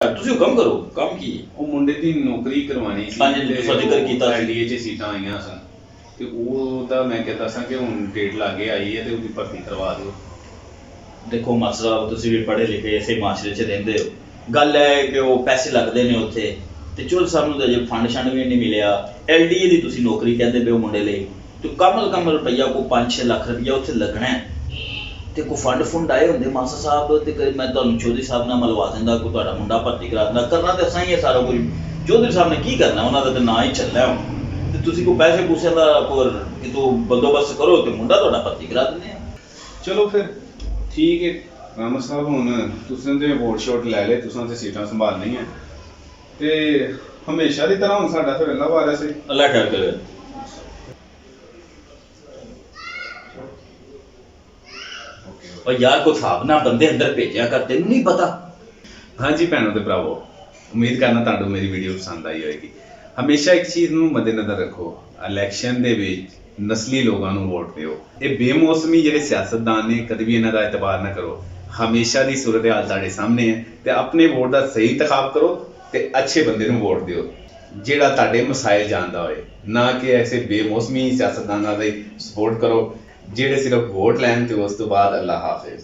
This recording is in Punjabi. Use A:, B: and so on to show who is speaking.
A: ਤੁਸੀਂ ਹੁਕਮ ਕਰੋ, ਕੰਮ ਕੀ ਹੈ?
B: ਉਹ ਮੁੰਡੇ ਦੀ ਨੌਕਰੀ ਕਰਵਾਉਣੀ ਸੀ
A: ਹਾਂਜੀ, ਤੁਸੀਂ ਜ਼ਿਕਰ ਕੀਤਾ ਸੀ।
B: ਐਲਡੀਏ 'ਚ ਸੀਟਾਂ ਆਈਆਂ ਸਨ ਤੇ ਉਹਦਾ ਮੈਂ ਕਹਿੰਦਾ ਸਾਂ ਕਿ ਹੁਣ ਡੇਟ ਲਾਗੇ ਆਈ ਹੈ ਤੇ ਉਹਦੀ ਭਰਤੀ ਕਰਵਾ ਦਿਓ।
A: ਦੇਖੋ ਮਾਸਟਰ ਸਾਹਿਬ, ਤੁਸੀਂ ਵੀ ਪੜ੍ਹੇ ਲਿਖੇ ਇਸੇ ਮਾਸ਼ਰੇ 'ਚ ਰਹਿੰਦੇ ਹੋ। ਗੱਲ ਹੈ ਕਿ ਉਹ ਪੈਸੇ ਲੱਗਦੇ ਨੇ ਉੱਥੇ, ਤੇ ਚੁੱਲ ਸਾਹਿਬ ਨੂੰ ਤਾਂ ਅਜੇ ਫੰਡ ਛੰਡ ਵੀ ਨਹੀਂ ਮਿਲਿਆ। ਐਲਡੀਏ ਦੀ ਤੁਸੀਂ ਨੌਕਰੀ ਕਹਿੰਦੇ ਪਏ ਹੋ ਮੁੰਡੇ ਲਈ, ਤੇ ਕਮ ਤੋਂ ਕਮ ਰੁਪਈਆ ਕੋ 5-6 ਲੱਖ ਰੁਪਈਆ ਉੱਥੇ ਲੱਗਣਾ ਹੈ। ਤੇ ਕੋਈ ਫੰਡ ਆਏ ਹੁੰਦੇ ਮਾਸਟਰ ਸਾਹਿਬ, ਤੇ ਮੈਂ ਤੁਹਾਨੂੰ ਚੌਧਰੀ ਸਾਹਿਬ ਨਾਲ ਮਿਲਵਾ ਦਿੰਦਾ, ਕੋਈ ਤੁਹਾਡਾ ਮੁੰਡਾ ਭਰਤੀ ਕਰਾ ਦਿੰਦਾ। ਕਰਨਾ ਤਾਂ ਅਸਾਂ ਹੀ ਹੈ ਸਾਰਾ ਕੁਝ। ਚੌਧਰੀ ਸਾਹਿਬ ਨੇ ਕੀ ਕਰਨਾ, ਉਹਨਾਂ ਦਾ ਤਾਂ ਨਾਂ ਹੀ ਚੱਲਣਾ ਹੁਣ। ਤੇ ਤੁਸੀਂ ਕੋਈ ਪੈਸੇ ਪੂਸਿਆਂ ਦਾ ਕੋਈ ਕਿਤੋਂ ਬੰਦੋਬਸਤ ਕਰੋ ਤੇ ਮੁੰਡਾ ਤੁਹਾਡਾ ਭਰਤੀ ਕਰਾ ਦਿੰਦੇ ਆ।
B: ਚਲੋ ਫਿਰ ਠੀਕ ਹੈ ਰਾਮਾ ਸਾਹਿਬ, ਹੁਣ ਤੁਸੀਂ ਤੇ ਵੋਟ ਸ਼ੋਟ ਲੈ ਲਏ, ਤੁਸੀਂ ਤੇ ਸੀਟਾਂ ਸੰਭਾਲਣੀਆਂ ਤੇ ਹਮੇਸ਼ਾ ਦੀ ਤਰ੍ਹਾਂ ਹੁਣ ਸਾਡਾ ਫਿਰ ਅੱਲਾ ਵਾਰਿਸ ਹੈ।
A: ਅੱਲਾ ਖੈਰ ਕਰੇ। और यार कोई हिसाब ना बंदे अंदर भेजा कर, तेन नहीं पता।
B: ਹਾਂਜੀ ਭੈਣੋ ਤੇ ਭਰਾਵੋ, ਉਮੀਦ ਕਰਨਾ ਤੁਹਾਨੂੰ ਮੇਰੀ ਵੀਡੀਓ ਪਸੰਦ ਆਈ ਹੋਏਗੀ। ਹਮੇਸ਼ਾ ਇੱਕ ਚੀਜ਼ ਨੂੰ ਮੱਦੇਨਜ਼ਰ ਰੱਖੋ, ਇਲੈਕਸ਼ਨ ਦੇ ਵਿੱਚ ਨਸਲੀ ਲੋਕਾਂ ਨੂੰ ਵੋਟ ਦਿਓ। ਇਹ ਬੇਮੌਸਮੀ ਜਿਹੜੇ ਸਿਆਸਤਦਾਨ ਨੇ, ਕਦੇ ਵੀ ਇਹਨਾਂ ਦਾ ਇਤਬਾਰ ਨਾ ਕਰੋ। ਹਮੇਸ਼ਾ ਦੀ ਸੂਰਤ-ਹਾਲ ਤੁਹਾਡੇ ਸਾਹਮਣੇ ਹੈ ਤੇ ਆਪਣੇ ਵੋਟ ਦਾ ਸਹੀ ਇੰਤਖਾਬ ਕਰੋ ਤੇ ਅੱਛੇ ਬੰਦੇ ਨੂੰ ਵੋਟ ਦਿਓ ਜਿਹੜਾ ਤੁਹਾਡੇ ਮਸਾਇਲ ਜਾਣਦਾ ਹੋਏ, ਨਾ ਕਿ ਐਸੇ ਬੇਮੌਸਮੀ ਸਿਆਸਤਦਾਨਾਂ ਦੀ ਸਪੋਰਟ ਕਰੋ ਜਿਹੜੇ ਸਿਰਫ ਵੋਟ ਲੈਣ ਤੇ ਉਸ ਤੋਂ ਬਾਅਦ ਅੱਲਾ ਹਾਫਿਜ਼।